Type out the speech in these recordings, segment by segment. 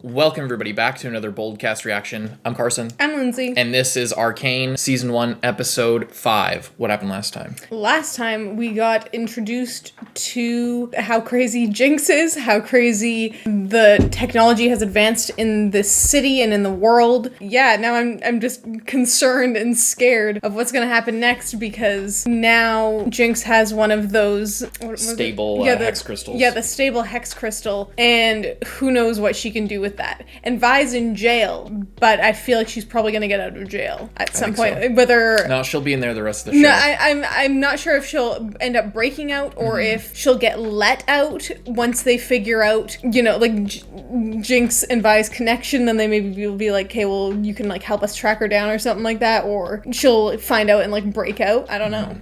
Welcome everybody back to another Boldcast reaction. I'm Carson. I'm Lindsay. And this is Arcane, Season 1, Episode 5. What happened last time? Last time we got introduced to how crazy Jynx is, how crazy the technology has advanced in this city and in the world. Yeah, now I'm just concerned and scared of what's going to happen next because now Jynx has one of those... Stable hex crystals. Yeah, the stable hex crystal, and who knows what she can do with that. And Vi's in jail, but I feel like she's probably gonna get out of jail at some point. So. Whether no, she'll be in there the rest of the show. No, I'm not sure if she'll end up breaking out or if she'll get let out once they figure out, you know, like Jynx and Vi's connection. Then they maybe will be like, okay, well, you can like help us track her down or something like that, or she'll find out and like break out. I don't know.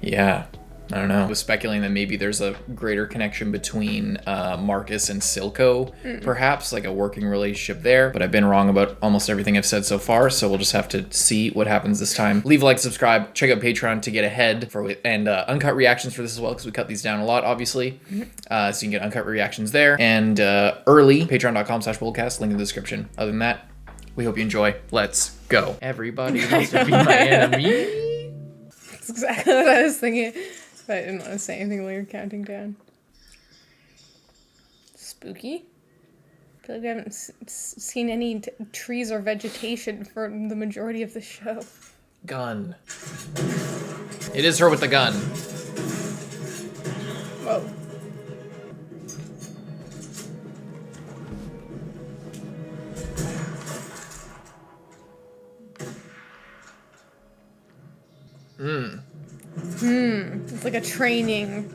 Yeah. I don't know. I was speculating that maybe there's a greater connection between Marcus and Silco, perhaps, like a working relationship there. But I've been wrong about almost everything I've said so far, so we'll just have to see what happens this time. Leave a like, subscribe, check out Patreon to get ahead and uncut reactions for this as well, because we cut these down a lot, obviously. So you can get uncut reactions there. And early, patreon.com/boldcast, link in the description. Other than that, we hope you enjoy. Let's go. Everybody wants to be my enemy. That's exactly what I was thinking. But I didn't want to say anything while you were counting down. Spooky. I feel like we haven't seen any trees or vegetation for the majority of the show. Gun. It is her with the gun. Whoa. It's like a training.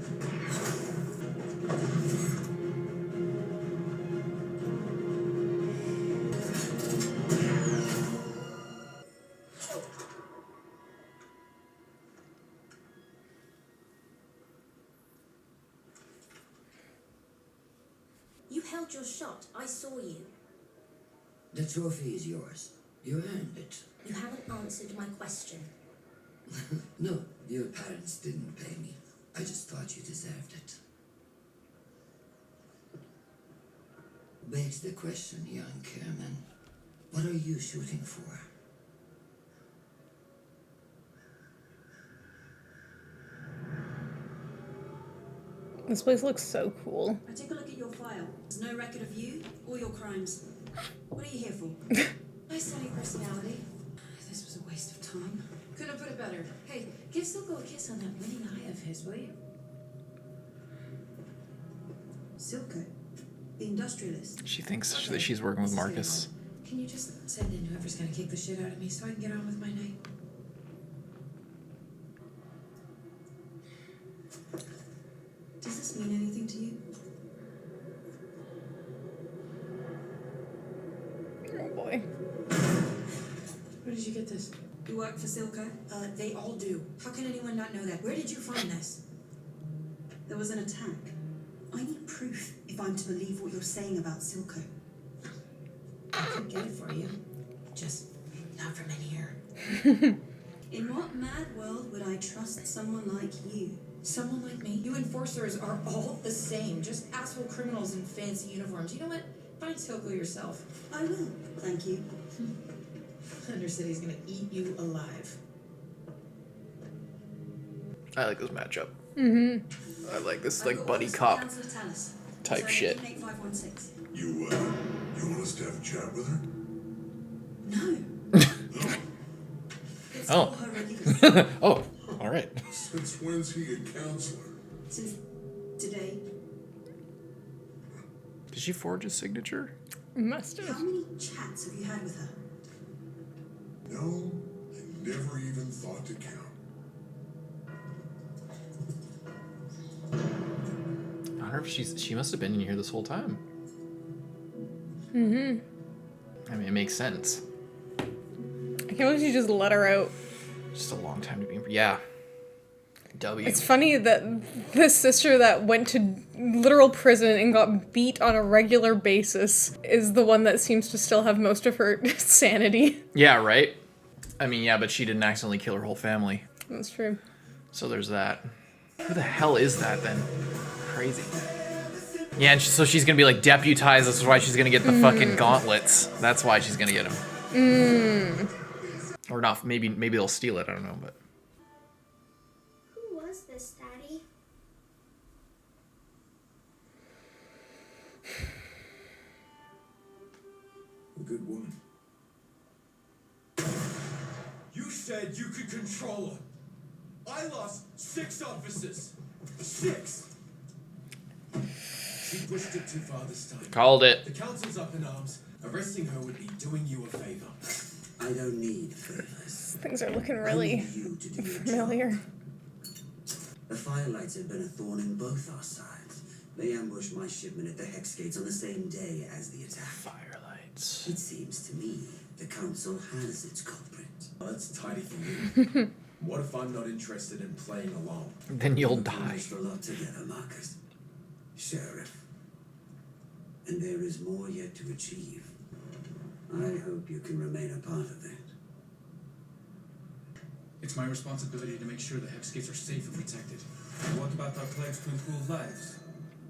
You held your shot. I saw you. The trophy is yours. You earned it. You haven't answered my question. No, your parents didn't pay me. I just thought you deserved it. Begs the question, young Kerman. What are you shooting for? This place looks so cool. I took a look at your file. There's no record of you or your crimes. What are you here for? I study personality. This was a waste of time. Couldn't have put it better. Hey, give Silco a kiss on that winning eye of his, will you? Silco, the industrialist. She thinks that she's working with Marcus. Can you just send in whoever's gonna kick the shit out of me so I can get on with my night? Does this mean anything to you? Oh boy. Where did you get this? You work for Silco? They all do. How can anyone not know that? Where did you find this? There was an attack. I need proof if I'm to believe what you're saying about Silco. I could get it for you. Just not from in here. In what mad world would I trust someone like you? Someone like me? You enforcers are all the same. Just asshole criminals in fancy uniforms. You know what? Find Silco yourself. I will, thank you. Undercity's gonna eat you alive. I like this matchup. I like this like buddy cop type shit. 8516. You want us to have a chat with her? No. It's Oh. all her regular. Oh, all right. Since when's he a counselor? Since today. Did she forge his signature? Must How have. many chats have you had with her? No, I never even thought to count. I wonder if she must have been in here this whole time. I mean, it makes sense. I can't believe she just let her out. Just a long time to be in. Yeah. W. It's funny that the sister that went to literal prison and got beat on a regular basis is the one that seems to still have most of her sanity. Yeah, right? I mean, yeah, but she didn't accidentally kill her whole family. That's true. So there's that. Who the hell is that then? Crazy. Yeah, and so she's gonna be like deputized. This is why she's gonna get the fucking gauntlets. That's why she's gonna get them. Or not? Maybe they'll steal it. I don't know, but. Who was this, Daddy? A good woman. You said you could control her. I lost 6 officers. 6. She pushed it too far this time. Called it. The council's up in arms. Arresting her would be doing you a favor. I don't need favors. Things are looking really I need you to do your familiar. job. The Firelights have been a thorn in both our sides. They ambushed my shipment at the Hex Gates on the same day as the attack. Firelights. It seems to me the council has its culprit. Well, that's tidy for you. What if I'm not interested in playing along? Then you'll The die. promise for love together, Marcus. Sheriff. And there is more yet to achieve. I hope you can remain a part of it. It's my responsibility to make sure the Hex Gates are safe and protected. And what about our pledge to improve lives?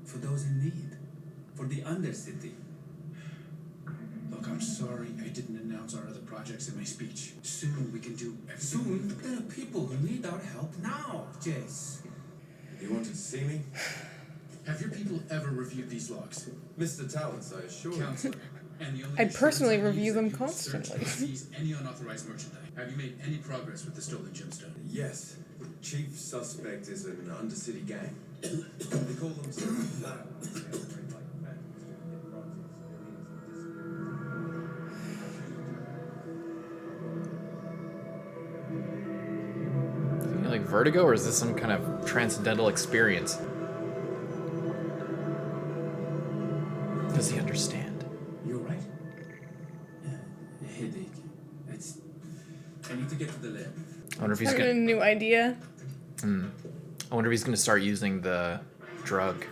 For those in need? For the Undercity? Look, I'm sorry I didn't announce our other projects in my speech. Soon we can do everything. Soon? There are people who need our help now, Jace. You wanted to see me? Have your people ever reviewed these logs? Mr. Talents, I assure you. Counselor. And the only I personally assurance I need review is that them you will search constantly. and seize any unauthorized merchandise. Have you made any progress with the stolen gemstone? Yes. Chief suspect is an Undercity gang. They call themselves Lab. Is he like vertigo, or is this some kind of transcendental experience? Does he understand? You're right. A headache. I need to get to the lab. I wonder if he's Having a gonna. new idea. I wonder if he's gonna start using the drug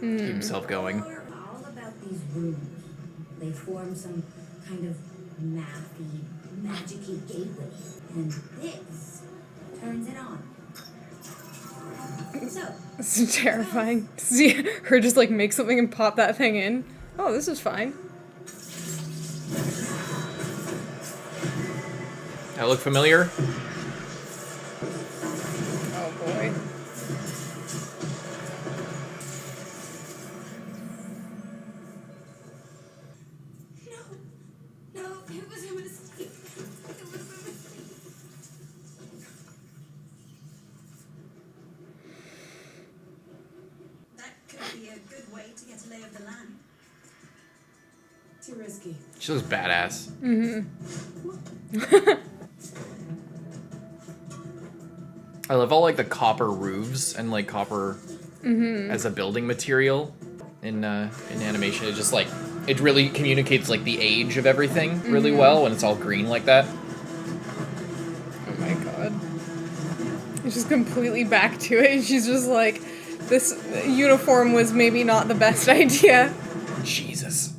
to keep himself going. They're all about these rooms. They form some kind of mathy, magic-y gateway. And this turns it on. So, It's terrifying. To see her just like make something and pop that thing in. Oh, this is fine. That look familiar? Oh boy. no, it was a mistake. It was a mistake. That could be a good way to get a lay of the land. Too risky. She looks badass. I love all like the copper roofs and like copper as a building material in animation. It just like it really communicates like the age of everything really well when it's all green like that. Oh my god. It's just completely back to it. She's just like, this uniform was maybe not the best idea. Jesus.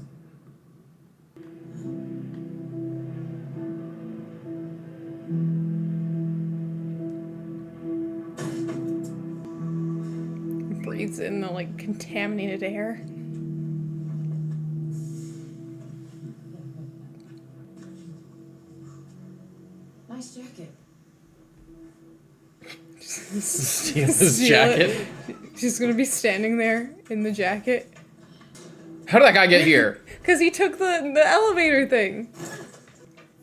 Breathes in the like contaminated air. Nice jacket. Steal his Steal jacket. it. She's gonna be standing there in the jacket. How did that guy get here? Because he took the elevator thing.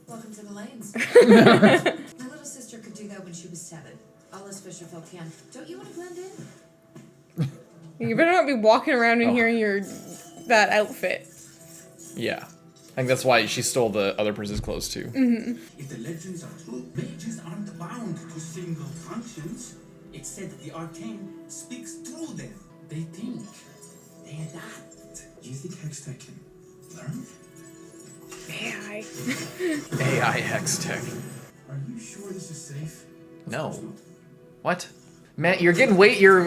Welcome to the lanes. My little sister could do that when she was 7. All us Fisherfolk can. Don't you want to blend in? You better not be walking around in here in your that outfit. Yeah. I think that's why she stole the other person's clothes too. If the legends are true, pages aren't bound to single functions. It's said that the Arcane speaks through them. They think. They adapt. Do you think Hextech can learn? AI. AI hex tech. Are you sure this is safe? No. What? Man, you're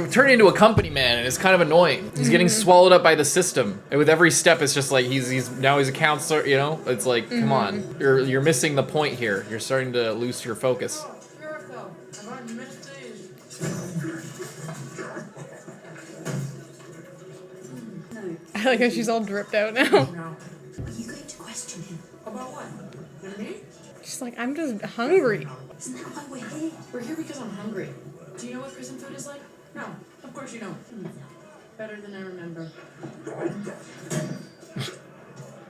turning into a company man, and it's kind of annoying. He's getting swallowed up by the system, and with every step, it's just like he's a counselor. You know, it's like, come on, you're missing the point here. You're starting to lose your focus. Sheriff, though. Have I missed these? No, I like how she's all dripped out now. Are you going to question him? About what? Me? She's like, I'm just hungry. Isn't that why we're here? We're here because I'm hungry. Do you know what prison food is like? No, of course you don't. Better than I remember.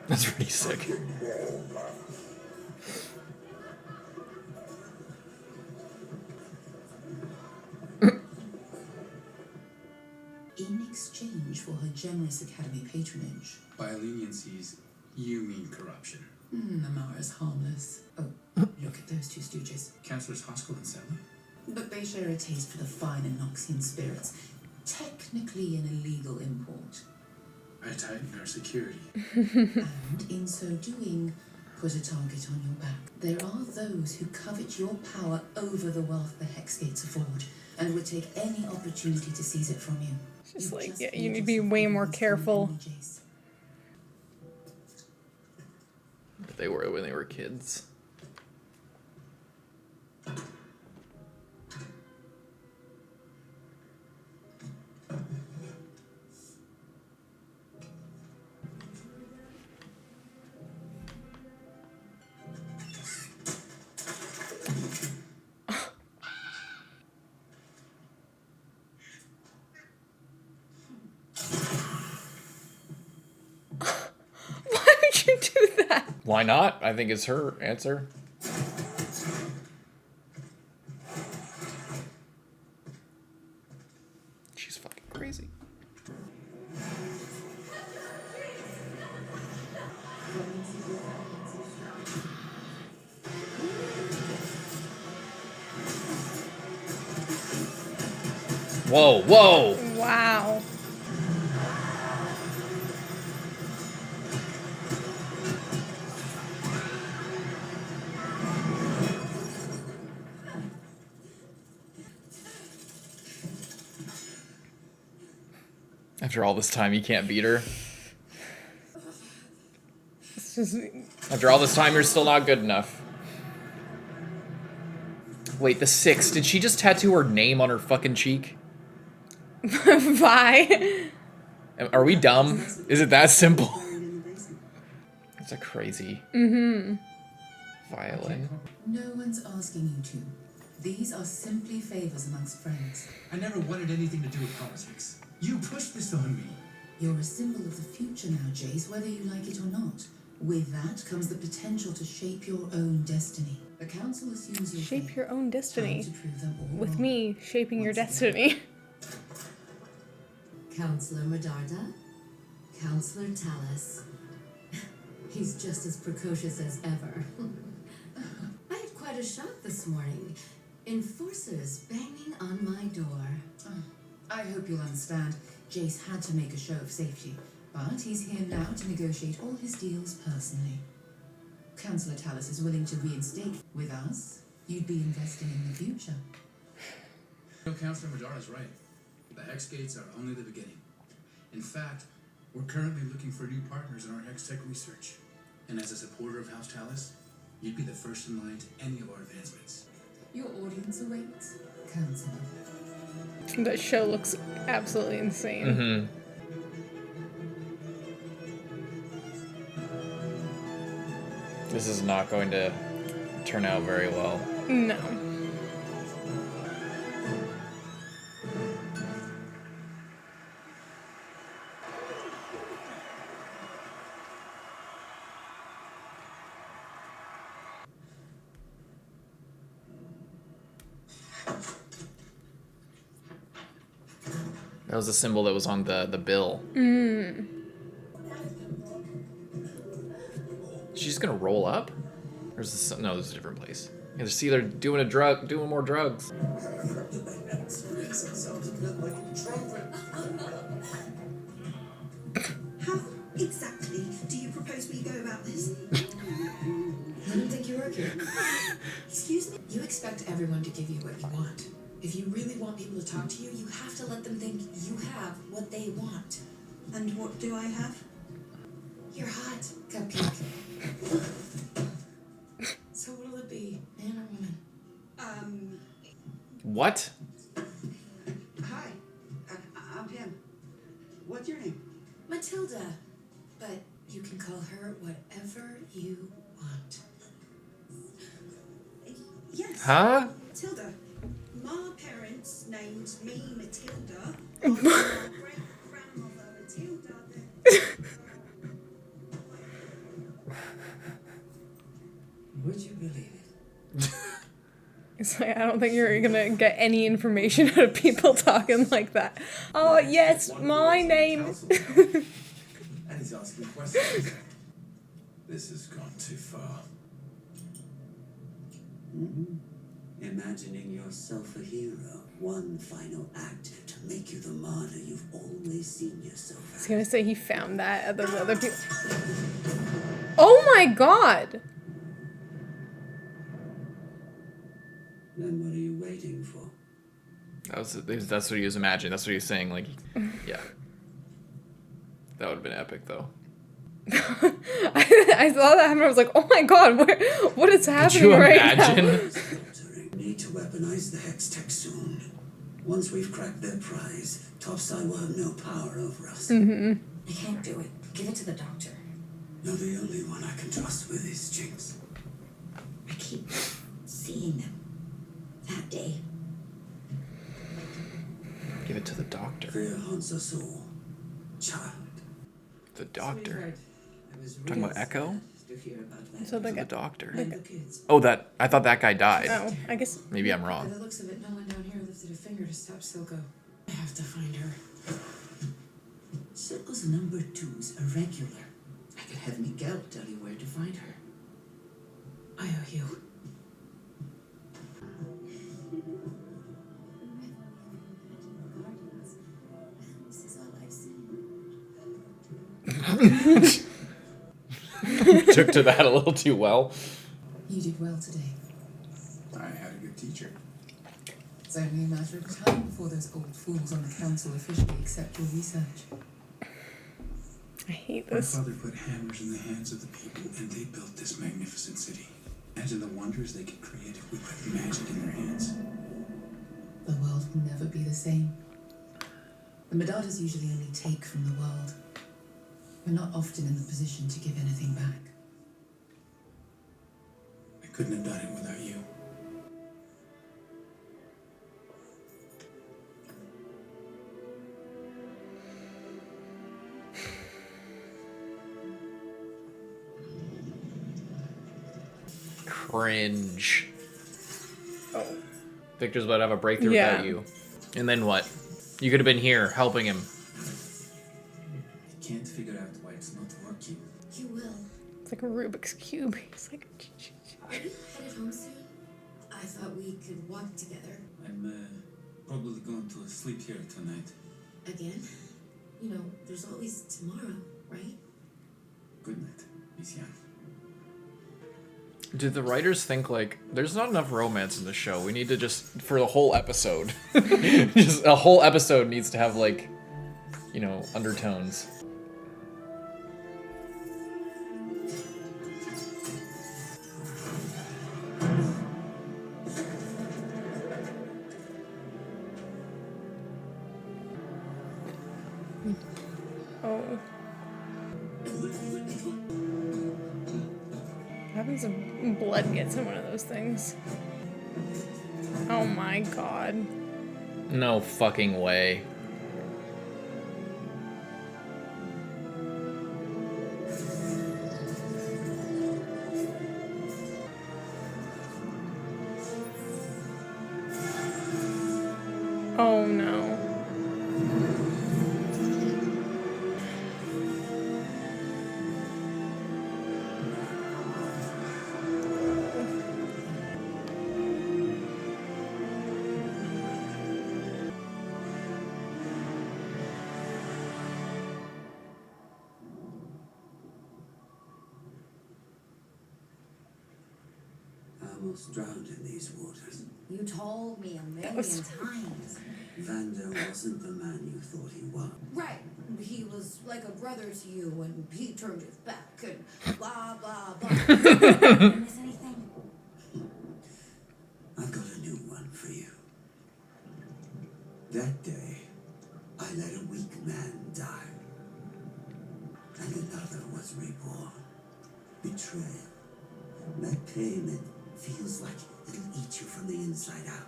That's pretty sick. In exchange for her generous academy patronage. By leniencies, you mean corruption. Amara's harmless. Oh, look at those two stooges. Councillor's Hoskell and Selma? But they share a taste for the fine Enoxian spirits. Technically an illegal import. I tightened our security. And in so doing, put a target on your back. There are those who covet your power over the wealth the Hex Gates afford, and would take any opportunity to seize it from you. Just like, yeah, you need to be way more careful. They were when they were kids. Why would you do that? Why not? I think it's her answer. She's fucking crazy. Whoa, whoa! Wow. After all this time, you can't beat her. It's just After all this time, you're still not good enough. Wait, the 6. Did she just tattoo her name on her fucking cheek? bye. Are we dumb? Is it that simple? That's a crazy violin. No one's asking you to. These are simply favors amongst friends. I never wanted anything to do with politics. You pushed this on me. You're a symbol of the future now, Jace, whether you like it or not. With that comes the potential to shape your own destiny. The council assumes you'll Shape fail. your own destiny. Time to prove them all With wrong. me shaping your destiny. Counselor Medarda, Counselor Tallis. He's just as precocious as ever. I had quite a shock this morning. Enforcers banging on my door. I hope you'll understand. Jace had to make a show of safety, but he's here now to negotiate all his deals personally. Councillor Tallis is willing to reinstate. With us, you'd be investing in the future. No, Councillor Medarda's right. The Hex Gates are only the beginning. In fact, we're currently looking for new partners in our Hex Tech research. And as a supporter of House Tallis, you'd be the first in line to any of our advancements. Your audience awaits, Councillor. That show looks absolutely insane. This is not going to turn out very well. No. That was a symbol that was on the bill. She's just gonna roll up? Or is this, no, this is a different place. Yeah, see, they're doing more drugs. How exactly do you propose we go about this? I didn't think you were here. Excuse me? You expect everyone to give you what you want. If you really want people to talk to you, you have to let them think you have what they want. And what do I have? You're hot, Cupcake. So what'll it be, man or woman? What? Hi, I'm Pam. What's your name? Matilda. whatever you want. Yes. Huh? Matilda. My parents named me Matilda. My great-grandmother Matilda. Would you believe it? It's like, I don't think you're gonna get any information out of people talking like that. Oh, yes, my name. And he's asking questions. This has gone too far. Imagining yourself a hero. One final act to make you the martyr you've always seen yourself I as. was gonna say he found that at those other people. Oh my god! Then what are you waiting for? That's what he was imagining. That's what he was saying. Like, yeah. That would have been epic, though. I saw that happen. I was like, oh my god, what is happening right now? Need to weaponize the hex tech soon. Once we've cracked their prize, Topside will have no power over us. I can't do it. Give it to the doctor. You're the only one I can trust with this, Jinx. I keep seeing them. That day. Give it to the doctor. Fear haunts us all. Child. The doctor. Sweetheart, I was Talking about really Echo? sad to hear about that. So The the doctor. And the kids. Oh, I thought that guy died. Oh, I guess. Maybe I'm By wrong. the looks of it, no one down here lifted a finger to stop Silco. I have to find her. Silco's number two's irregular. I could have Miguel tell you where to find her. I owe you. This is all I've seen. Took to that a little too well. You did well today. I had a good teacher. It's only a matter of time before those old fools on the council officially accept your research. I hate My this. father put hammers in the hands of the people, and they built this magnificent city. Imagine the wonders they could create if we put magic in their hands. The world will never be the same. The Medardas usually only take from the world. We're not often in the position to give anything back. I couldn't have done it without you. Cringe. Oh. Victor's about to have a breakthrough Yeah. without you. And then what? You could have been here helping him. I can't figure out why it's not working. You will. It's like a Rubik's Cube. He's like, Are you headed home soon? I thought we could walk together. I'm probably going to sleep here tonight. Again? You know, there's always tomorrow, right? Good night, Miss Yan. Did the writers think, like, there's not enough romance in the show. We need to just, for the whole episode, just a whole episode needs to have, like, you know, undertones. oh. What happens if blood gets in one of those things? Oh my god. No fucking way. Oh no. I almost drowned in these waters. You told me a million was- times. Vander wasn't the man you thought he was. Right. He was like a brother to you, and he turned his back, and blah, blah, blah. Did I miss anything? I've got a new one for you. That day, I let a weak man die. And another was reborn. Betrayed. betrayal. That pain, it feels like it'll eat you from the inside out.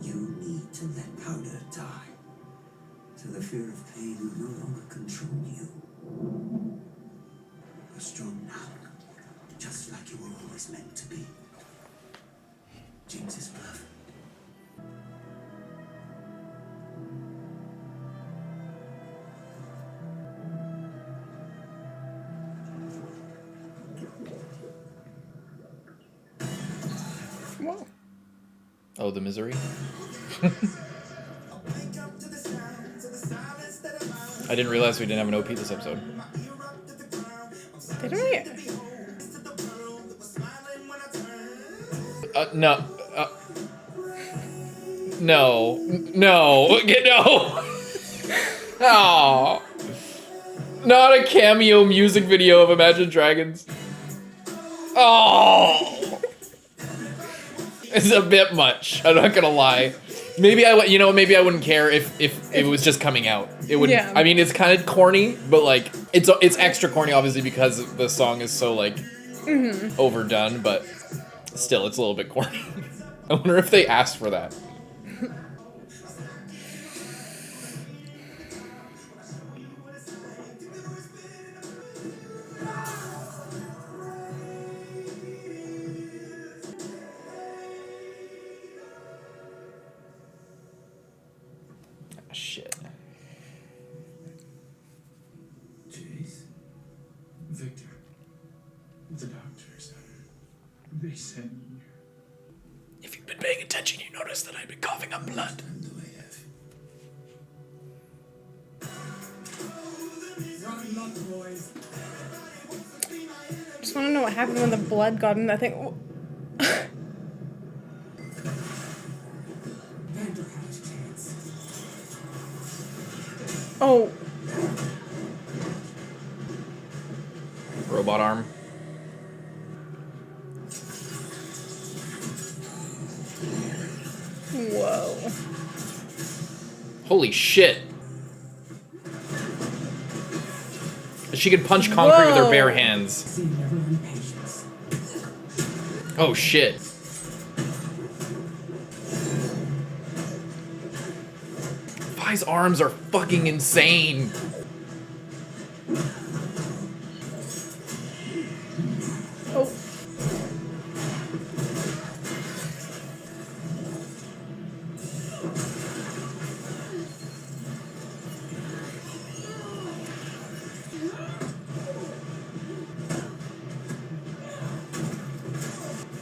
You need to let powder die. So the fear of pain will no longer control you. You're strong now, just like you were always meant to be. Jynx's bluff. Whoa. Oh, the misery? I didn't realize we didn't have an OP this episode. Did we? No. No. No. No. Oh. Not a cameo music video of Imagine Dragons. Oh. It's a bit much. I'm not gonna lie. Maybe maybe I wouldn't care if it was just coming out. It would. Yeah. I mean, it's kind of corny, but like it's extra corny, obviously, because the song is so like overdone. But still, it's a little bit corny. I wonder if they asked for that. Shit. Jace? Victor. The doctors. They sent you. If you've been paying attention, you notice that I've been coughing up blood. Just want to know what happened when the blood got in that thing. Oh. Robot arm. Whoa. Holy shit. She can punch concrete with her bare hands. Oh shit. Vi's arms are fucking insane. Oh.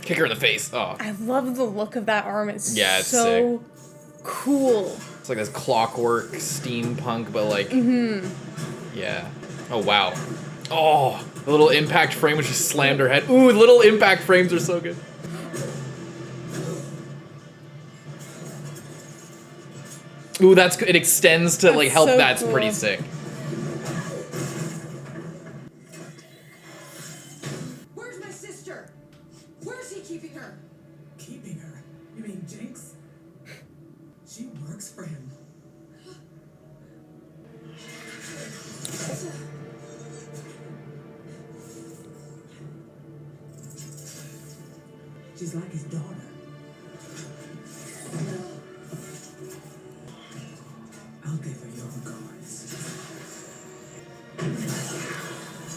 Kick her in the face. Oh. I love the look of that arm. It's Yeah, it's so cool. It's like this clockwork steampunk, but like, yeah. Oh wow. Oh, the little impact frame when she slammed her head. Ooh, little impact frames are so good. Ooh, it extends to like help. So That's cool. pretty sick. Where's my sister? Where's he keeping her? Keeping her? You mean Jynx? She works for him. She's like his daughter. I'll give her your regards.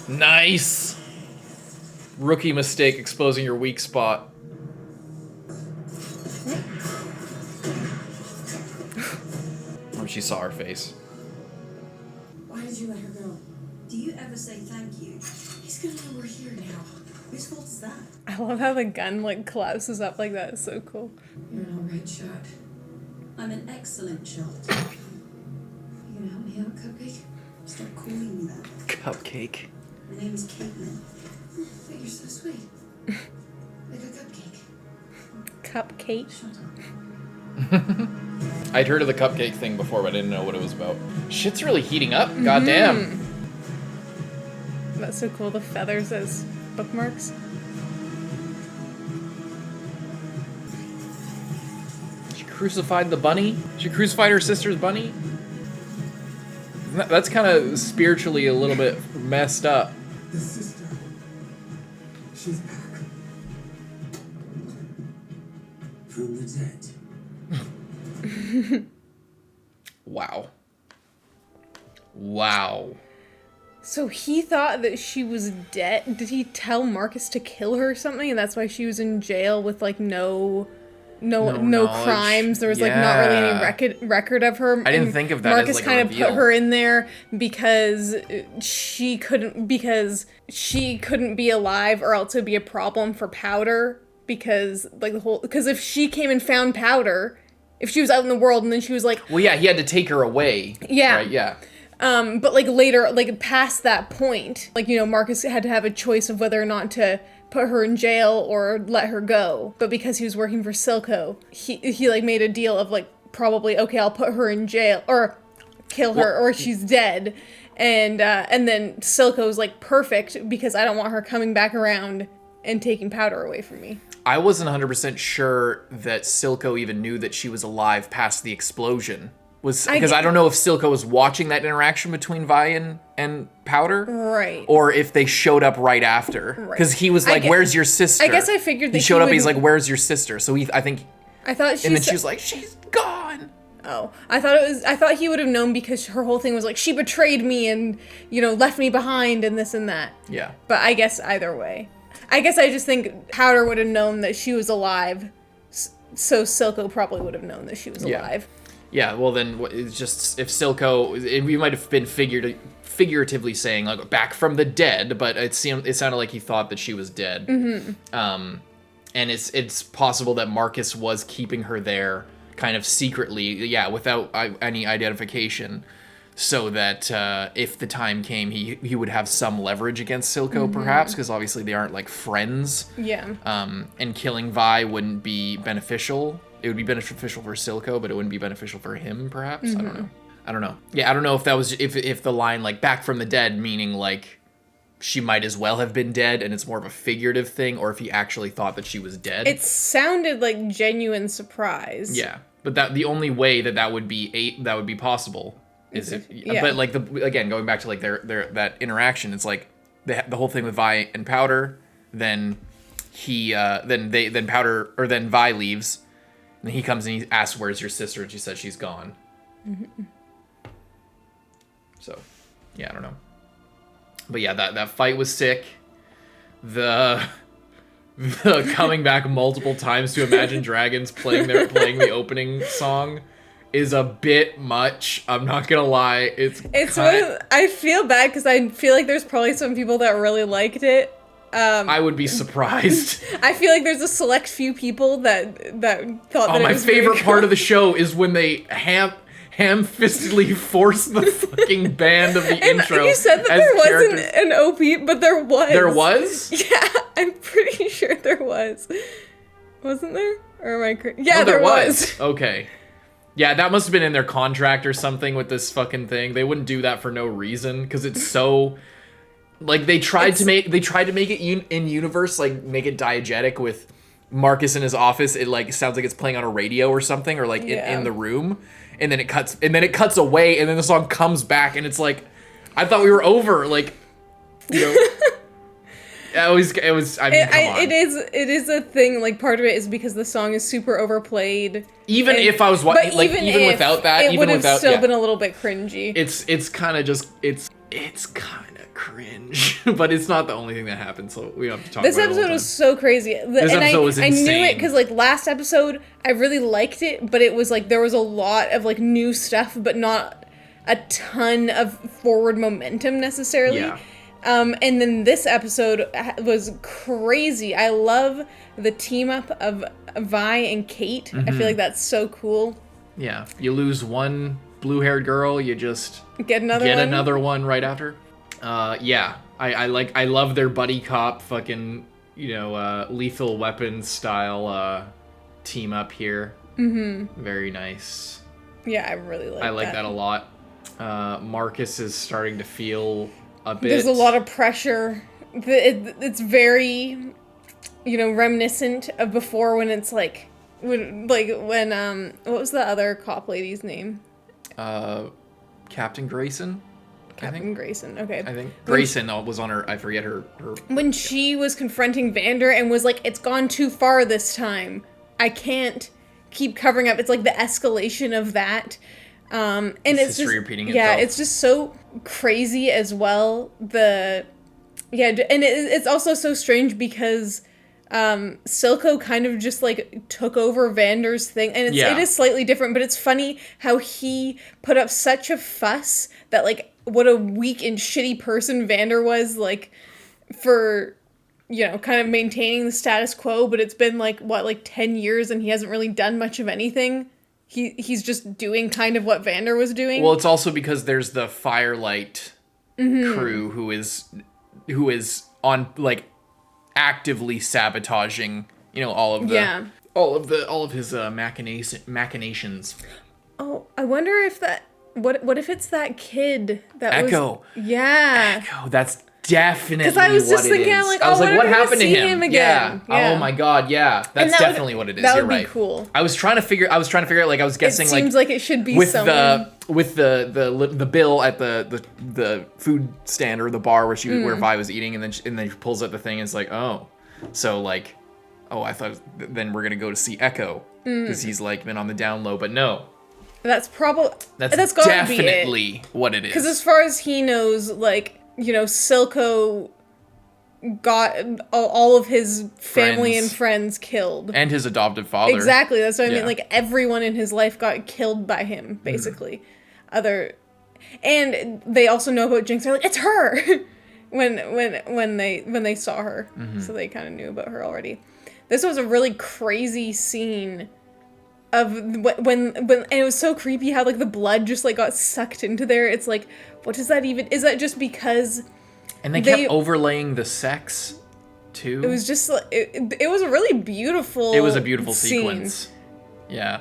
Nice. Rookie mistake exposing your weak spot. Oh, she saw her face. Why did you let her go? Do you ever say thank you? He's gonna know we're here now. Whose fault is that? I love how the gun like collapses up like that. It's so cool. You're an alright shot. I'm an excellent shot. You gonna help me out, Cupcake? Stop calling me that. Cupcake. My name is Caitlin. But you're so sweet. Like a cupcake. Cupcake. Shut up. I'd heard of the cupcake thing before, but I didn't know what it was about. Shit's really heating up. Goddamn. That's so cool. The feathers as bookmarks. She crucified the bunny? She crucified her sister's bunny? That's kind of spiritually a little bit messed up. The sister. She She's back. From the dead. Wow. Wow. So he thought that she was dead. Did he tell Marcus to kill her or something? And that's why she was in jail with like no knowledge. crimes. There was like not really any record of her. I didn't think of that Marcus as like kind a of reveal. put her in there because she couldn't be alive, or else it would be a problem for Powder, because like because if she came and found Powder, if she was out in the world and then she was like, well, yeah, he had to take her away. Yeah. Right, yeah. But like later, like past that point, like, you know, Marcus had to have a choice of whether or not to put her in jail or let her go. But because he was working for Silco, he like made a deal of like, probably, okay, I'll put her in jail or kill her or she's dead. And then Silco's like, perfect, because I don't want her coming back around and taking Powder away from me. I wasn't 100% sure that Silco even knew that she was alive past the explosion. Because I don't know if Silco was watching that interaction between Vi and Powder. Right. Or if they showed up right after. Because he was like, where's your sister? I guess I figured that he showed up, he's like, where's your sister? So I thought and then she was like, she's gone. Oh, I thought he would have known, because her whole thing was like, she betrayed me and, you know, left me behind and this and that. Yeah. But I guess either way. I guess I just think Powder would have known that she was alive, so Silco probably would have known that she was alive. Yeah, well then, it's just, if Silco, we might have been figuratively saying, like, back from the dead, but it sounded like he thought that she was dead. Mm-hmm. And it's possible that Marcus was keeping her there kind of secretly, without any identification, so that if the time came, he would have some leverage against Silco, perhaps, because obviously they aren't like friends. Yeah. And killing Vi wouldn't be beneficial. It would be beneficial for Silco, but it wouldn't be beneficial for him, perhaps. I don't know. Yeah, I don't know if that was if the line like back from the dead, meaning like she might as well have been dead and it's more of a figurative thing, or if he actually thought that she was dead. It sounded like genuine surprise. Yeah, but the only way that would be possible is if but like again going back to like their that interaction, it's like the whole thing with Vi and Powder, then Powder or then Vi leaves, and he comes and he asks, where's your sister, and she says she's gone. Mm-hmm. So yeah, I don't know, but yeah, that fight was sick. The coming back multiple times to Imagine Dragons playing the opening song is a bit much. I'm not gonna lie. I feel bad because I feel like there's probably some people that really liked it. I would be surprised. I feel like there's a select few people that thought that it was my favorite part of the show is when they ham-fistedly force the fucking band of the intro. You said that there wasn't an OP, but there was. There was? Yeah, I'm pretty sure there was. Wasn't there? Or am I crazy? Yeah, No, there was. Okay. Yeah, that must have been in their contract or something with this fucking thing. They wouldn't do that for no reason, because it's so... Like, they tried to make it in universe, like, make it diegetic with Marcus in his office. It, like, sounds like it's playing on a radio or something, or, like, in the room. And then it cuts away, and then the song comes back, and it's like, I thought we were over, like, you know... It was. I mean, come on. It is a thing. Like, part of it is because the song is super overplayed. Even if I was watching, like, even without that, it would have still been a little bit cringy. It's kind of just it's kind of cringe, but it's not the only thing that happened. So we don't have to talk. This about episode was so crazy. This episode was insane. I knew it because like last episode, I really liked it, but it was like there was a lot of like new stuff, but not a ton of forward momentum necessarily. Yeah. And then this episode was crazy. I love the team up of Vi and Kate. Mm-hmm. I feel like that's so cool. Yeah, you lose one blue-haired girl, you just get another one right after. Yeah, I love their buddy cop fucking, you know, Lethal Weapon style team up here. Mm-hmm. Very nice. Yeah, I really like that. I like that a lot. Marcus is starting to feel a bit... There's a lot of pressure. It's very, you know, reminiscent of before when it's like, when what was the other cop lady's name? Captain Grayson? Captain Grayson. Okay. I think Grayson was on her. I forget her. When she was confronting Vander and was like, "It's gone too far this time. I can't keep covering up." It's like the escalation of that. And it's just repeating itself. Itself. It's just so crazy as well. And it's also so strange because Silco kind of just like took over Vander's thing, and it is slightly different, but it's funny how he put up such a fuss that like what a weak and shitty person Vander was, like for kind of maintaining the status quo, but it's been like 10 years and he hasn't really done much of anything. He's just doing kind of what Vander was doing. Well, it's also because there's the Firelight crew who is on like actively sabotaging, all of his machinations. Oh, I wonder if that what if it's that kid that Echo. Echo, that's definitely because I was what just it thinking, is. I'm like, I was like, what happened to him again? Yeah. Oh my god, yeah. That's definitely what it is. That You're would be right. Cool. I was trying to figure out, like I was guessing, it seems like it should be with someone with the bill at the food stand or the bar where Vi was eating, and then she pulls up the thing and it's like, oh, so like, oh, I thought then we're gonna go to see Echo because he's like been on the down low, but no. That's gotta definitely be what it is. Because as far as he knows, like, Silco got all of his family and friends killed. And his adoptive father. Exactly, that's what I mean. Like, everyone in his life got killed by him, basically. And they also know about Jinx. They're like, it's her! when they saw her. So they kind of knew about her already. This was a really crazy scene of when and it was so creepy how like the blood just like got sucked into there. It's like, what does that even, is that just because and they kept overlaying the sex too? It was just like it was a really beautiful sequence. Yeah,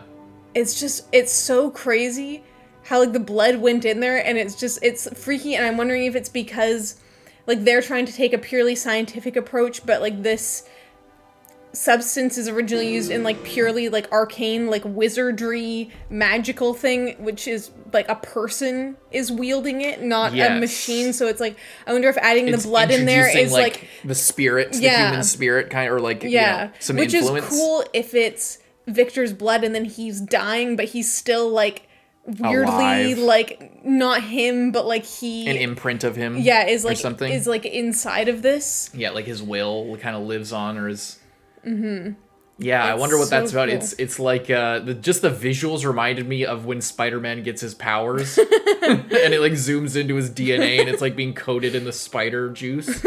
it's so crazy how like the blood went in there, and it's freaky, and I'm wondering if it's because like they're trying to take a purely scientific approach, but like this substance is originally used in like purely like arcane, like wizardry, magical thing, which is like a person is wielding it, not a machine. So it's like, I wonder if adding the blood in there is like the spirit, the human spirit kind of, or like some which influence. Is cool if it's Victor's blood and then he's dying, but he's still like weirdly alive. Like not him, but like an imprint of him. Yeah, is like something is like inside of this. Yeah, like his will kind of lives on, or his. Yeah, I wonder what that's about. Cool. It's like just the visuals reminded me of when Spider-Man gets his powers, and it like zooms into his DNA, and it's like being coated in the spider juice.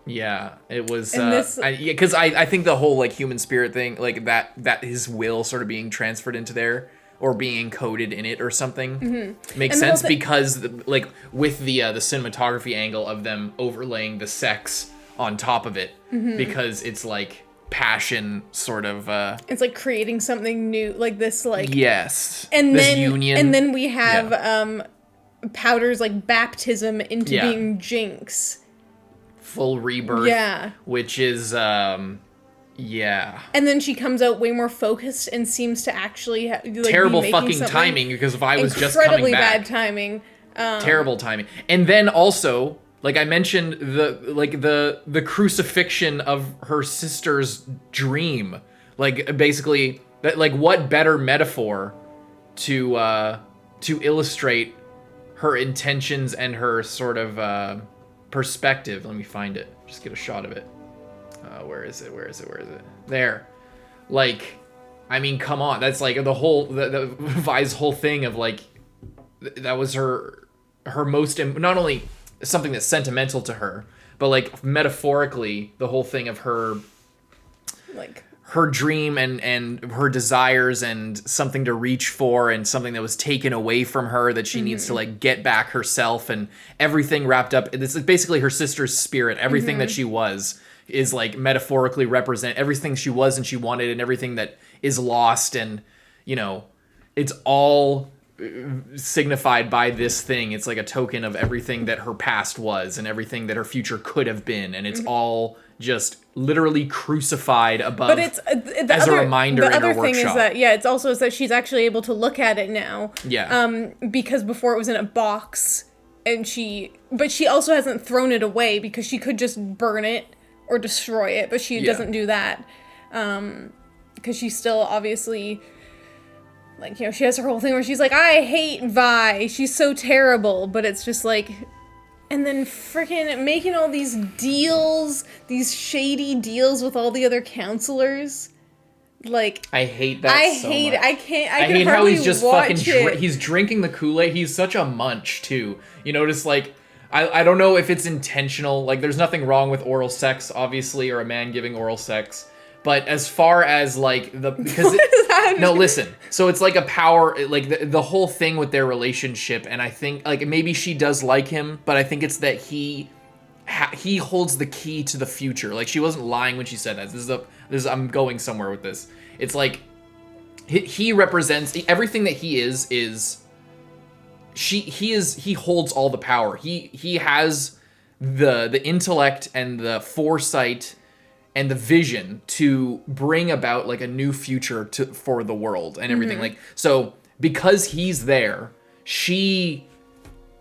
Yeah, it was. Because I think the whole like human spirit thing, like that his will sort of being transferred into there or being encoded in it or something makes sense because like with the cinematography angle of them overlaying the sex on top of it, because it's like passion sort of it's like creating something new, like this, like and this then union. And then we have Powder's like baptism into being Jynx, full rebirth, which is and then she comes out way more focused and seems to actually like, terrible fucking timing, because if I was just coming back, incredibly bad timing, terrible timing. And then also, like I mentioned, the crucifixion of her sister's dream. Like basically, that like what better metaphor to illustrate her intentions and her sort of perspective. Let me find it. Just get a shot of it. Where is it? There. Like, I mean, come on. That's like the whole the Vi's whole thing of like that was her most, not only something that's sentimental to her, but like metaphorically the whole thing of her like her dream and her desires and something to reach for and something that was taken away from her that she needs to like get back herself, and everything wrapped up. This is basically her sister's spirit. Everything that she was is like metaphorically represent everything she was and she wanted, and everything that is lost, and it's all signified by this thing. It's like a token of everything that her past was and everything that her future could have been, and it's all just literally crucified above. But it's a reminder. The in her other thing workshop. Is that it's also is that she's actually able to look at it now. Yeah. Because before it was in a box, but she also hasn't thrown it away because she could just burn it or destroy it, but she doesn't do that. Because she's still obviously, like, you know, she has her whole thing where she's like, I hate Vi, she's so terrible, but it's just like, and then freaking making all these deals, these shady deals with all the other counselors. Like, I hate that so much. I hate how he's just fucking he's drinking the Kool-Aid. He's such a munch too. You notice, like, I don't know if it's intentional. Like, there's nothing wrong with oral sex, obviously, or a man giving oral sex. But as far as, like, listen. So it's like a power, like, the whole thing with their relationship, and I think, like, maybe she does like him, but I think it's that he holds the key to the future. Like, she wasn't lying when she said that. I'm going somewhere with this. It's like, he represents, everything that he is he holds all the power. He has the intellect and the foresight and the vision to bring about, like, a new future for the world and everything. Like, so because he's there, she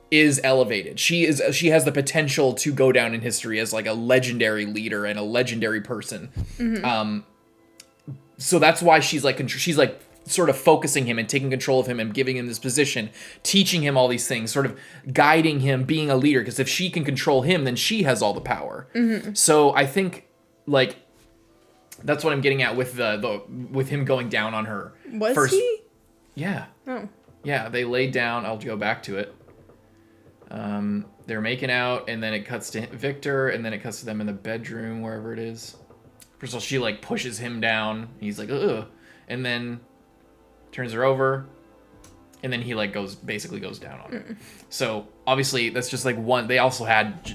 is elevated. She has the potential to go down in history as, like, a legendary leader and a legendary person. So that's why she's like sort of focusing him and taking control of him and giving him this position, teaching him all these things, sort of guiding him, being a leader. Because if she can control him, then she has all the power. So I think, like, that's what I'm getting at with with him going down on her. Was he? Yeah. Oh. Yeah, they laid down. I'll go back to it. They're making out, and then it cuts to Victor, and then it cuts to them in the bedroom, wherever it is. First of all, she, like, pushes him down. He's like, ugh. And then turns her over, and then he, like, basically goes down on her. So obviously that's just, like, one. They also had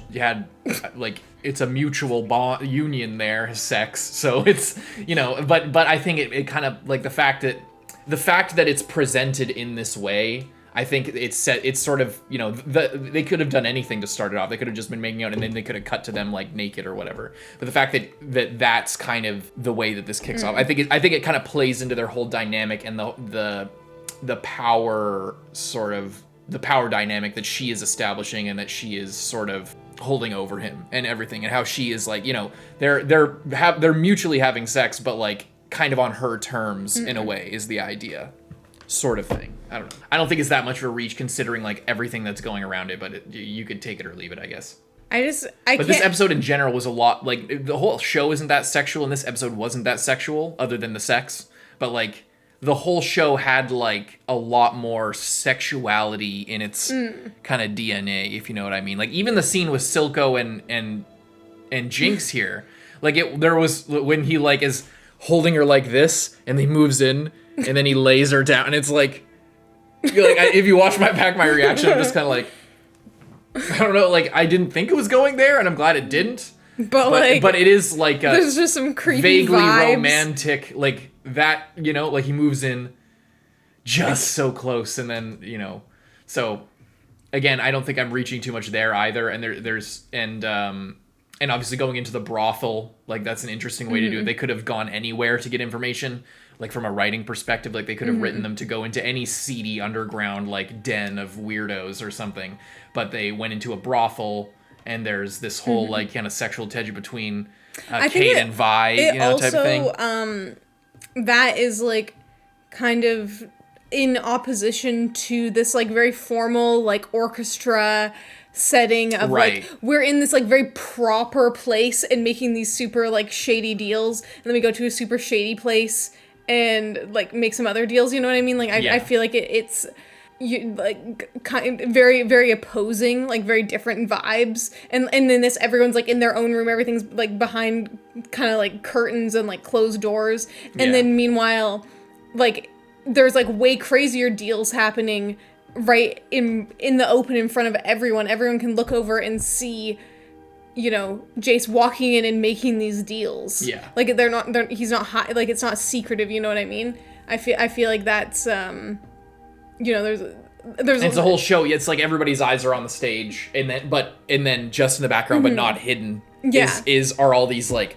like, it's a mutual bond union there, sex. So it's, you know, but I think it kind of, like, the fact that it's presented in this way, I think it's sort of, you know, they could have done anything to start it off. They could have just been making out, and then they could have cut to them, like, naked or whatever. But the fact that's kind of the way that this kicks off, I think it kind of plays into their whole dynamic and the power dynamic that she is establishing and that she is sort of holding over him and everything, and how she is, like, you know, they're mutually having sex, but, like, kind of on her terms in a way is the idea, sort of thing. I don't know. I don't think it's that much of a reach considering, like, everything that's going around it, but you could take it or leave it, I guess. But this episode in general was a lot, like, the whole show isn't that sexual, and this episode wasn't that sexual, other than the sex. But, like, the whole show had, like, a lot more sexuality in its kind of DNA, if you know what I mean. Like, even the scene with Silco and Jynx here, like, there was when he, like, is holding her like this, and he moves in, and then he lays her down, and it's like if you watch my reaction, I'm just kind of like, I don't know, like, I didn't think it was going there, and I'm glad it didn't. But it is, like, there's just some creepy vaguely vibes. Romantic, like, that, you know, like, he moves in just so close, and then, you know, so again, I don't think I'm reaching too much there either, and there's obviously going into the brothel, like, that's an interesting way to do it. They could have gone anywhere to get information, like, from a writing perspective. Like, they could have written them to go into any seedy underground, like, den of weirdos or something, but they went into a brothel, and there's this whole like, kind of sexual tension between Kate and Vi, you know, type of thing. That is, like, kind of in opposition to this, like, very formal, like, orchestra setting of, like, we're in this, like, very proper place and making these super, like, shady deals, and then we go to a super shady place and, like, make some other deals, you know what I mean? Like, I feel like it's kind of very, very opposing, like, very different vibes, and then this, everyone's, like, in their own room, everything's, like, behind kind of, like, curtains and, like, closed doors, and then meanwhile, like, there's, like, way crazier deals happening right in the open in front of everyone. Everyone can look over and see, you know, Jace walking in and making these deals. Yeah. Like, he's not high, like, it's not secretive, you know what I mean? I feel like that's, you know, there's it's a whole show. It's like everybody's eyes are on the stage, and then just in the background, but not hidden, are all these, like,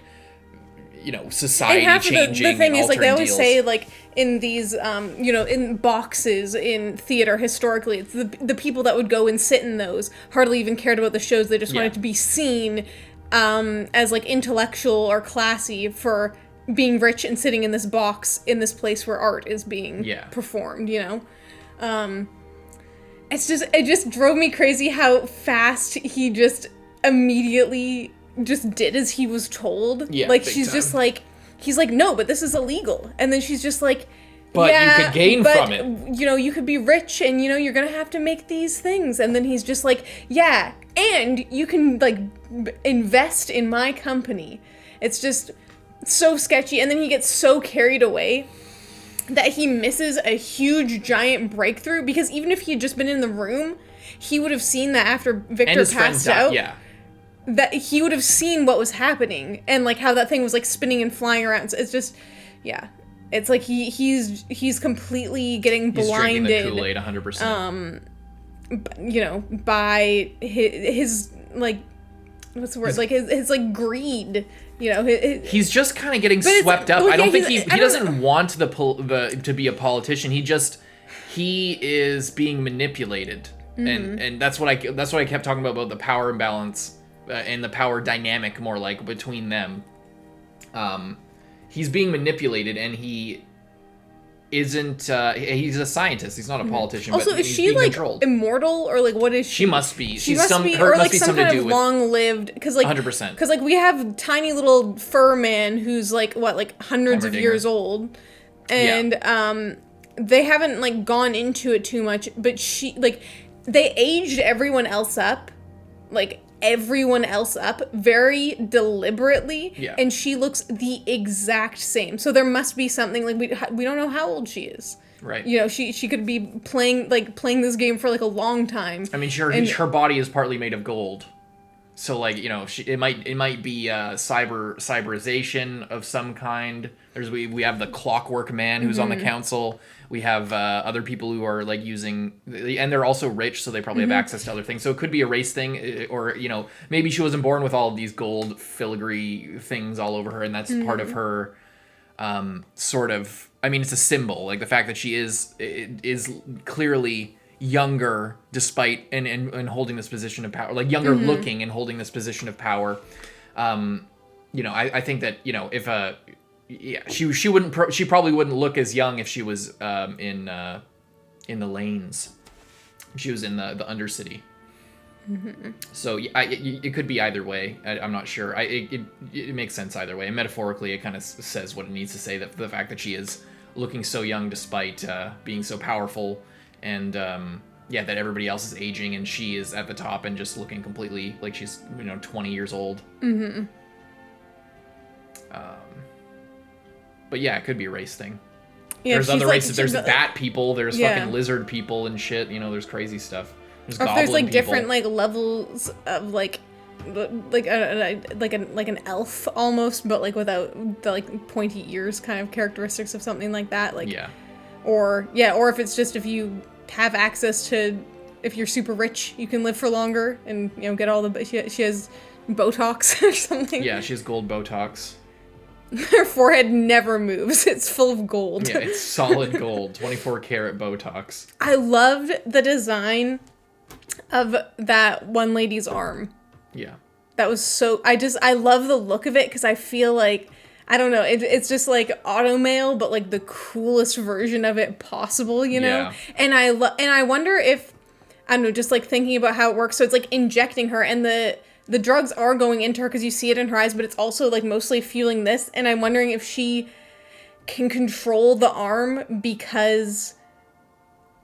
society and half changing. Of the thing and is, like, they always deals. say, like, in these, in boxes in theater historically, it's the people that would go and sit in those hardly even cared about the shows. They just wanted to be seen as, like, intellectual or classy for being rich and sitting in this box in this place where art is being performed, it just drove me crazy how fast he just immediately just did as he was told. Yeah, like, big she's time. just like, he's like, no, but this is illegal. And then she's just like, but yeah, you could gain but, from it. You could be rich and, you're going to have to make these things. And then he's just like, yeah, and you can, like, invest in my company. It's just so sketchy. And then he gets so carried away that he misses a huge, giant breakthrough, because even if he had just been in the room, he would have seen that after Victor passed out. Yeah. That he would have seen what was happening and, like, how that thing was, like, spinning and flying around. So it's just, yeah. It's like he's completely getting blinded. He's drinking the Kool-Aid 100%. By his like, what's the word? Like, his like, greed. He's just kind of getting swept up. I don't think he doesn't want to be a politician. He is being manipulated, and that's what I kept talking about the power imbalance and the power dynamic, more like, between them. He's being manipulated, and he isn't. He's a scientist. He's not a politician. Also, but is he's she, being like, controlled. Immortal, or, like, what is she? She must be. She must be, or, like, some kind of long-lived. Because, like, 100%. Because, like, we have tiny little fur man who's, like, what, like, hundreds of years old, and they haven't, like, gone into it too much. But she, like, they aged everyone else up, very deliberately, and she looks the exact same. So there must be something, like, we don't know how old she is. Right. She could be playing this game for, like, a long time. I mean, her body is partly made of gold. So, like, it might be cyberization of some kind. We have the Clockwork Man who's on the council. We have other people who are, like, using, and they're also rich, so they probably have access to other things. So it could be a race thing, or maybe she wasn't born with all of these gold filigree things all over her, and that's part of her sort of. I mean, it's a symbol, like the fact that she is clearly younger, despite and holding this position of power, like younger looking and holding this position of power. I think that if she probably wouldn't look as young if she was in the lanes. If she was in the Undercity. So it could be either way. I'm not sure. It makes sense either way. And metaphorically, it kind of says what it needs to say. That the fact that she is looking so young despite being so powerful, and that everybody else is aging and she is at the top and just looking completely like she's 20 years old. But yeah, it could be a race thing. Yeah, there's other races. There's bat people. There's fucking lizard people and shit. There's crazy stuff. There's goblin there's, like, people. different, like, levels of, like an elf almost, but, like, without the, like, pointy ears kind of characteristics of something like that. Like, or if it's just, if you have access to, if you're super rich, you can live for longer and get all the. She has Botox or something. Yeah, she has gold Botox. Her forehead never moves. It's full of gold. Yeah, it's solid gold. 24 karat Botox. I loved the design of that one lady's arm. Yeah. That was so... I love the look of it, because I feel like... I don't know. It's just, like, automail, but, like, the coolest version of it possible, Yeah. And I wonder if... I don't know, just, like, thinking about how it works. So it's, like, injecting her, and the drugs are going into her because you see it in her eyes, but it's also, like, mostly fueling this. And I'm wondering if she can control the arm because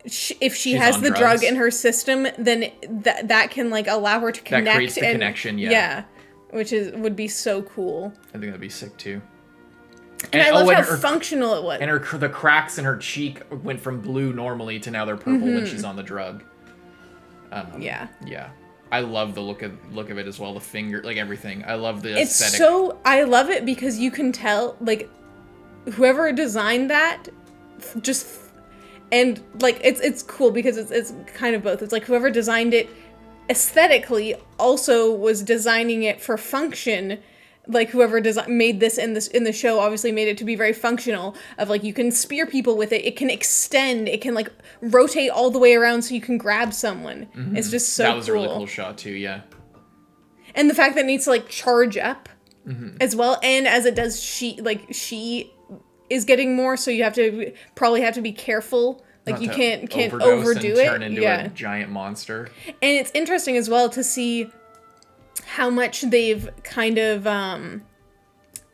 if she has the drug in her system, then that can, like, allow her to connect. That creates the connection, yeah. Yeah, which would be so cool. I think that'd be sick too. And I love how functional it was. And the cracks in her cheek went from blue normally to now they're purple when she's on the drug. Yeah. I love the look of it as well. The finger, like, everything. I love the aesthetic. I love it because you can tell, like, whoever designed that and, like, it's cool because it's kind of both. It's like whoever designed it aesthetically also was designing it for function like whoever made this in the show obviously made it to be very functional, of like you can spear people with it, it can extend, it can like rotate all the way around so you can grab someone. It's just so cool. That was a really cool shot too, yeah. And the fact that it needs to like charge up as well, and as it does, she is getting more, so you probably have to be careful. Like Not you to can't overdose overdo and it. turn into a giant monster. And it's interesting as well to see how much they've kind of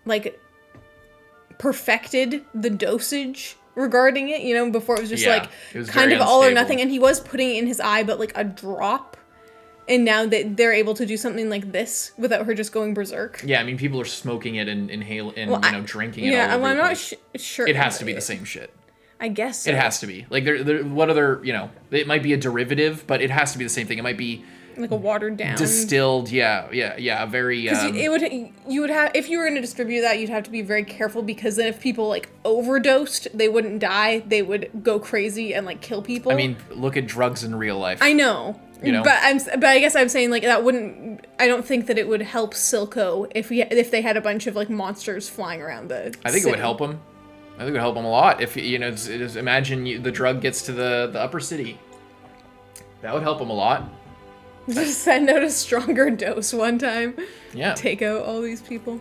like perfected the dosage regarding it. You know, before it was just like it was kind of very all or unstable. nothing, and he was putting it in his eye, but like a drop. And now that they're able to do something like this without her just going berserk. Yeah, I mean, people are smoking it and drinking it. Yeah, all over I'm the not place. sure. It has to be the same shit. I guess so. It has to be. Like, what other, it might be a derivative, but it has to be the same thing. It might be like a watered down distilled. A very. Because you would have, if you were going to distribute that, you'd have to be very careful, because then if people like overdosed, they wouldn't die. They would go crazy and like kill people. I mean, look at drugs in real life. I know. But I guess I'm saying like that wouldn't. I don't think that it would help Silco if they had a bunch of like monsters flying around the. I think it would help him. I think it would help him a lot if imagine the drug gets to the upper city. That would help him a lot. Just send out a stronger dose one time. Yeah. Take out all these people.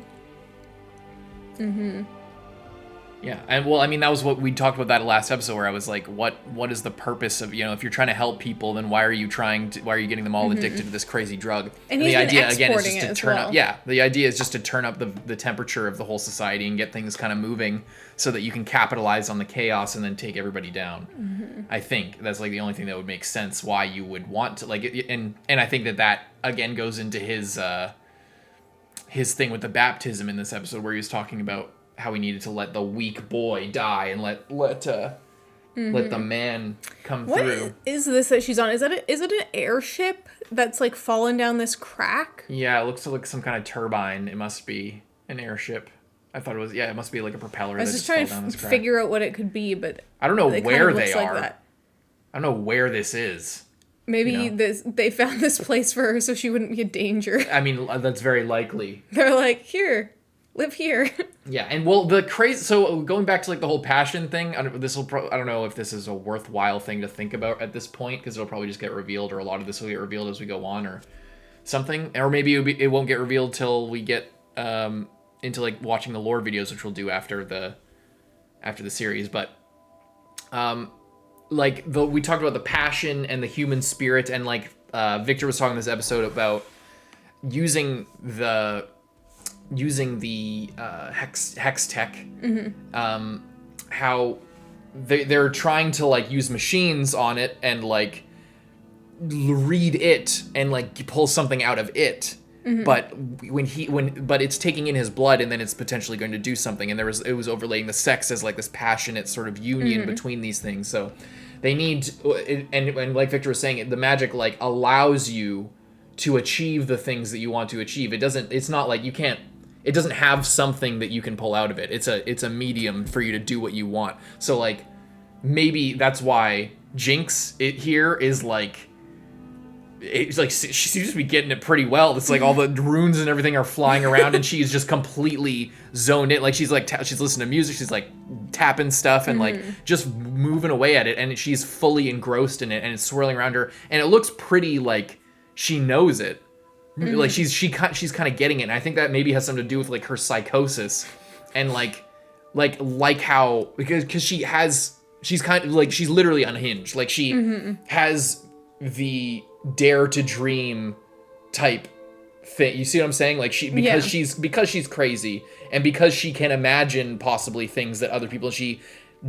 Yeah, and well, I mean, that was what we talked about that last episode, where I was like, what is the purpose of, if you're trying to help people, then why are you getting them all addicted to this crazy drug? And the idea again is exporting just to it as turn well. up. Yeah, the idea is just to turn up the temperature of the whole society and get things kind of moving, so that you can capitalize on the chaos and then take everybody down. I think that's like the only thing that would make sense why you would want to and I think that again goes into his thing with the baptism in this episode, where he was talking about how he needed to let the weak boy die and let the man come through. What is this that she's on? Is it an airship that's like fallen down this crack? Yeah, it looks like some kind of turbine. It must be an airship. I thought it was. Yeah, it must be like a propeller. I was just trying to figure out what it could be, but I don't know where they like are. That. I don't know where this is. Maybe they found this place for her so she wouldn't be a danger. I mean, that's very likely. They're like, here, live here. Yeah, and well, the crazy. So going back to like the whole passion thing, I don't know if this is a worthwhile thing to think about at this point, because it'll probably just get revealed, or a lot of this will get revealed as we go on, or something, or maybe it won't get revealed till we get into like watching the lore videos, which we'll do after the series. But we talked about the passion and the human spirit, and like Victor was talking in this episode about using the hex tech, how they're trying to like use machines on it and like read it and like pull something out of it. But but it's taking in his blood, and then it's potentially going to do something, and it was overlaying the sex as like this passionate sort of union between these things. So they need, and like Victor was saying, the magic like allows you to achieve the things that you want to achieve. It's not like it doesn't have something that you can pull out of it. It's a medium for you to do what you want. So like maybe that's why Jynx here is like, it's like she seems to be getting it pretty well. It's like all the runes and everything are flying around, and she's just completely zoned in. Like she's listening to music, she's like tapping stuff and like just moving away at it, and she's fully engrossed in it, and it's swirling around her, and it looks pretty like she knows it. Like she's kind of getting it, and I think that maybe has something to do with like her psychosis, and like how because she's kind of like, she's literally unhinged. Like she has the dare to dream type thing. You see what I'm saying? Like because she's crazy, and because she can imagine possibly things that other people, she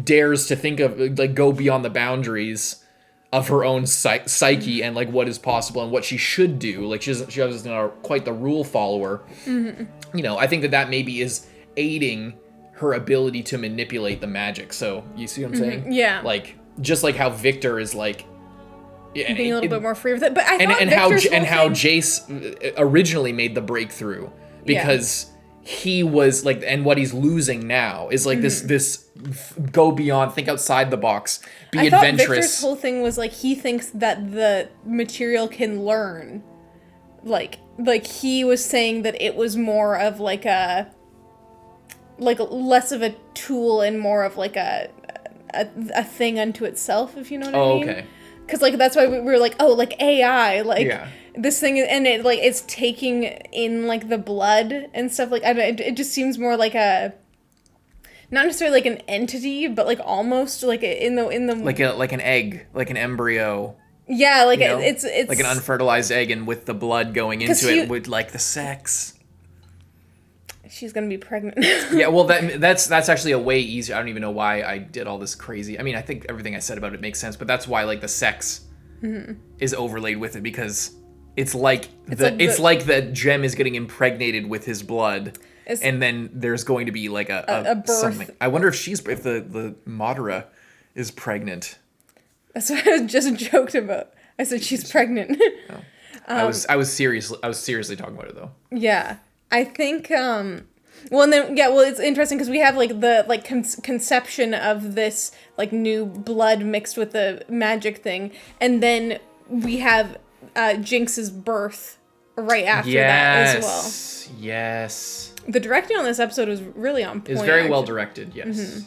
dares to think of, like go beyond the boundaries of her own psyche and like what is possible and what she should do. Like she isn't quite the rule follower. I think that maybe is aiding her ability to manipulate the magic. So you see what I'm saying? Yeah. Like just like how Victor is like being a little bit more free with it, but I thought how Jace originally made the breakthrough, because he was like, and what he's losing now is like this go beyond, think outside the box, be adventurous. Victor's whole thing was like he thinks that the material can learn, like he was saying that it was more of like less of a tool and more of like a thing unto itself, if you know what I mean. Okay. Because like that's why we were like, oh, like AI, like Yeah. this thing, and it like it's taking in like the blood and stuff. Like I don't, it just seems more like a, not necessarily like an entity, but like almost like in the like an egg, like an embryo. Yeah, like you know? it's like an unfertilized egg, and with the blood going into it with like the sex. She's gonna be pregnant. Yeah, well, that's actually a way easier. I don't even know why I did all this crazy. I mean, I think everything I said about it makes sense, but that's why like the sex is overlaid with it, because it's like the gem is getting impregnated with his blood, and then there's going to be like a birth. Something. I wonder if the Madara is pregnant. That's what I just joked about. I said she's pregnant. Oh. I was seriously talking about it though. Yeah. I think, well, and then, yeah, well, it's interesting because we have, like, the, like, conception of this, like, new blood mixed with the magic thing, and then we have Jinx's birth right after that as well. Yes. The directing on this episode was really on point. It's very well directed, yes. Mm-hmm.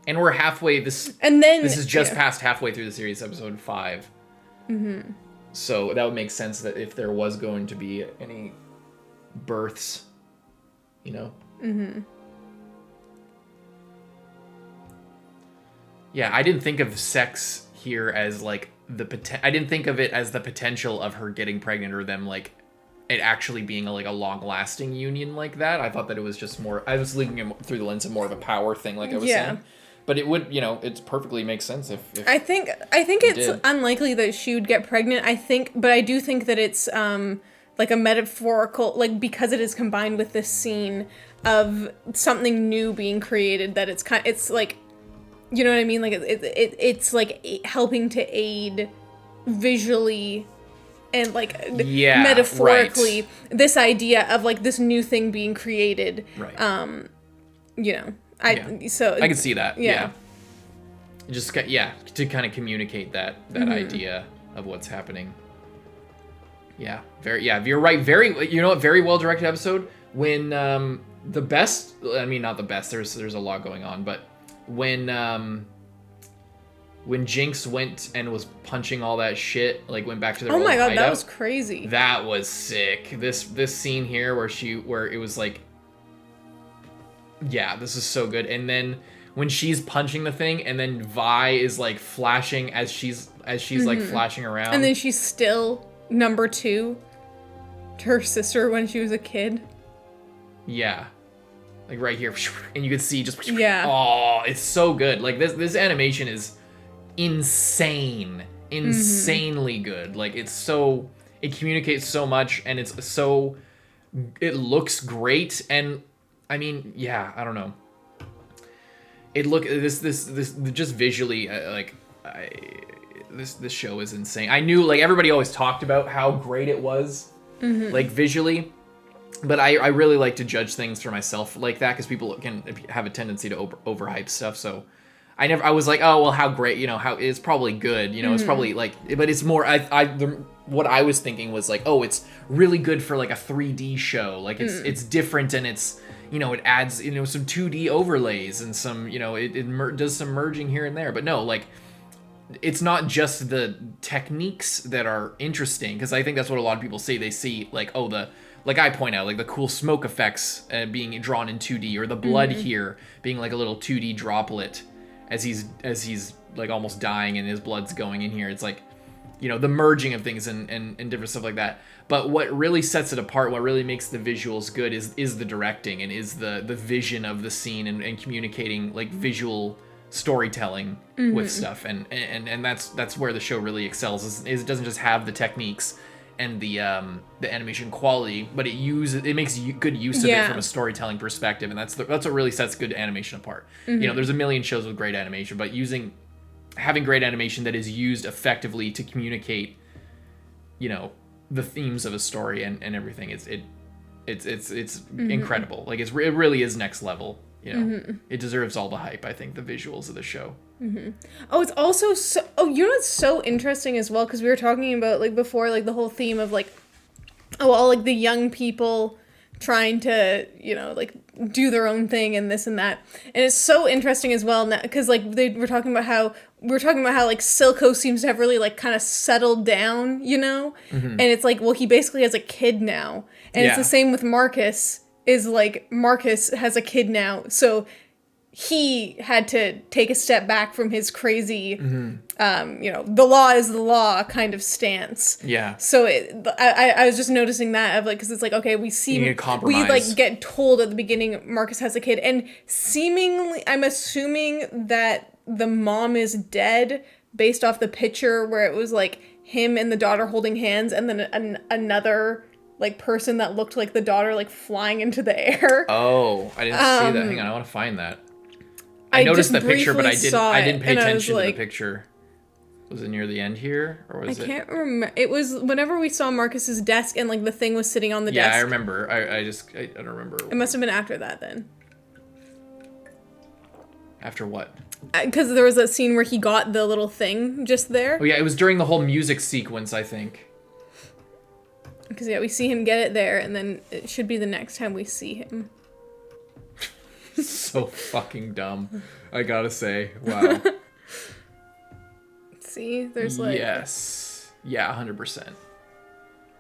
And we're halfway, this is just past halfway through the series, episode 5. Mm-hmm. So that would make sense that if there was going to be any births, you know. Mm-hmm. Yeah, I didn't think of sex here as like I didn't think of it as the potential of her getting pregnant or them like it actually being a long-lasting union like that. I thought that it was just more. I was looking at through the lens of more of a power thing, like I was saying. But it would, you know, it perfectly makes sense if I think it's unlikely that she would get pregnant. But I do think that it's like a metaphorical, like, because it is combined with this scene of something new being created, that it's like, you know what I mean? Like it's like helping to aid visually and like metaphorically this idea of like this new thing being created. Right. You know, so I can see that. Yeah. Just to kind of communicate that idea of what's happening. Yeah, you're right. Very well directed episode. When not the best. There's a lot going on, but when Jinx went and was punching all that shit, like went back to their old hideout, that was crazy. That was sick. This scene here where it was like, yeah, this is so good. And then when she's punching the thing, and then Vi is like flashing as she's like flashing around, and then she's still number 2 to her sister when she was a kid. Yeah. Like right here. And you could see just... Yeah. Oh, it's so good. Like this animation is insane. Insanely good. Like it communicates so much, and it looks great. And I mean, yeah, I don't know. This just visually, this show is insane. I knew, like, everybody always talked about how great it was, like, visually, but I really like to judge things for myself like that, because people can have a tendency to overhype stuff, so I was like, oh, well, how great, you know, how it's probably good, you know, it's probably, like, but it's more, what I was thinking was, like, oh, it's really good for, like, a 3D show, like, it's different, and it's, you know, it adds, you know, some 2D overlays, and some, you know, it does some merging here and there, but no, like, it's not just the techniques that are interesting, because I think that's what a lot of people say. They see, like, oh, like I point out, like the cool smoke effects being drawn in 2D, or the blood here being like a little 2D droplet as he's like almost dying and his blood's going in here. It's like, you know, the merging of things and different stuff like that. But what really sets it apart, what really makes the visuals good is the directing, and is the vision of the scene, and communicating like visual storytelling with stuff, and that's where the show really excels. Is it doesn't just have the techniques and the animation quality, but it makes good use of it from a storytelling perspective, and that's what really sets good animation apart. You know, there's a million shows with great animation, but having great animation that is used effectively to communicate, you know, the themes of a story and everything, it's incredible. Like it really is next level. You know, it deserves all the hype. I think the visuals of the show. Oh, it's also so. Oh, you know what's so interesting as well, because we were talking about like before, like the whole theme of like all like the young people trying to, you know, like do their own thing and this and that. And it's so interesting as well now because like we were talking about how like Silco seems to have really like kind of settled down, you know? And it's like, well, he basically has a kid now. And it's the same with Marcus, is like Marcus has a kid now. So he had to take a step back from his crazy, you know, the law is the law kind of stance. Yeah. So I was just noticing that of like, because it's like, okay, we like get told at the beginning Marcus has a kid, and seemingly I'm assuming that the mom is dead based off the picture where it was like him and the daughter holding hands, and then another like person that looked like the daughter like flying into the air. Oh, I didn't see that. Hang on, I want to find that. I noticed the picture, but I didn't pay attention to the picture. Was it near the end here, or was it? I can't remember. It was whenever we saw Marcus's desk and like the thing was sitting on the desk. Yeah, I remember. I don't remember. It must have been after that then. After what? Because there was a scene where he got the little thing just there. Oh yeah, it was during the whole music sequence, I think. Because yeah, we see him get it there, and then it should be the next time we see him. So fucking dumb, I gotta say. Wow. See, there's like... Yes. Yeah, 100%.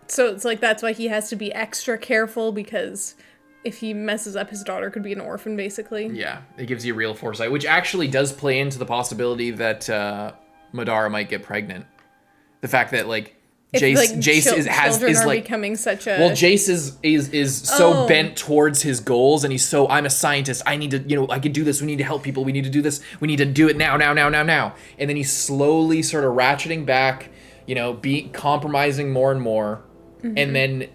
So it's like that's why he has to be extra careful, because if he messes up, his daughter could be an orphan, basically. Yeah, it gives you real foresight, which actually does play into the possibility that Madara might get pregnant. The fact that, like, Jace is like becoming such a... Well, Jace is so bent towards his goals, and he's so, I'm a scientist, I need to, you know, I can do this, we need to help people, we need to do this, we need to do it now. And then he's slowly sort of ratcheting back, you know, compromising more and more. And then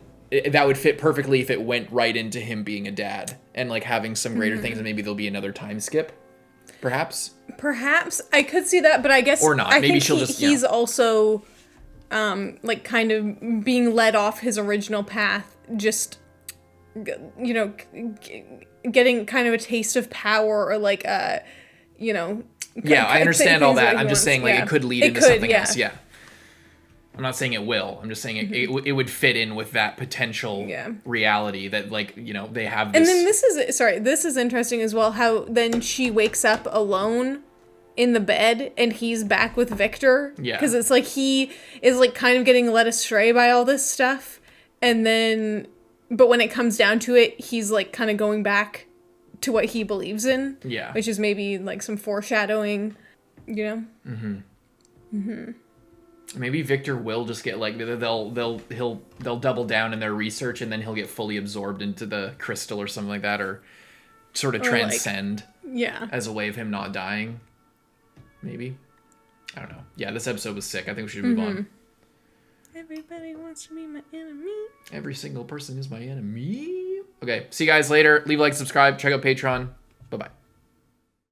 that would fit perfectly if it went right into him being a dad and like having some greater things, and maybe there'll be another time skip. Perhaps I could see that, but I guess or not. Maybe he's also like kind of being led off his original path, just, you know, getting kind of a taste of power, or like you know. Yeah, I understand all that. I'm just saying like it could lead into something else. Yeah. I'm not saying it will. I'm just saying it would fit in with that potential reality that, like, you know, they have this. And then this is interesting as well, how then she wakes up alone in the bed and he's back with Victor. Yeah. Because it's like he is like kind of getting led astray by all this stuff. And then, but when it comes down to it, he's like kind of going back to what he believes in. Yeah. Which is maybe like some foreshadowing, you know? Maybe Victor will just get like they'll double down in their research, and then he'll get fully absorbed into the crystal or something like that, or sort of transcend. As a way of him not dying. Maybe. I don't know. Yeah, this episode was sick. I think we should move on. Everybody wants to be my enemy. Every single person is my enemy. Okay, see you guys later. Leave a like, subscribe, check out Patreon. Bye-bye.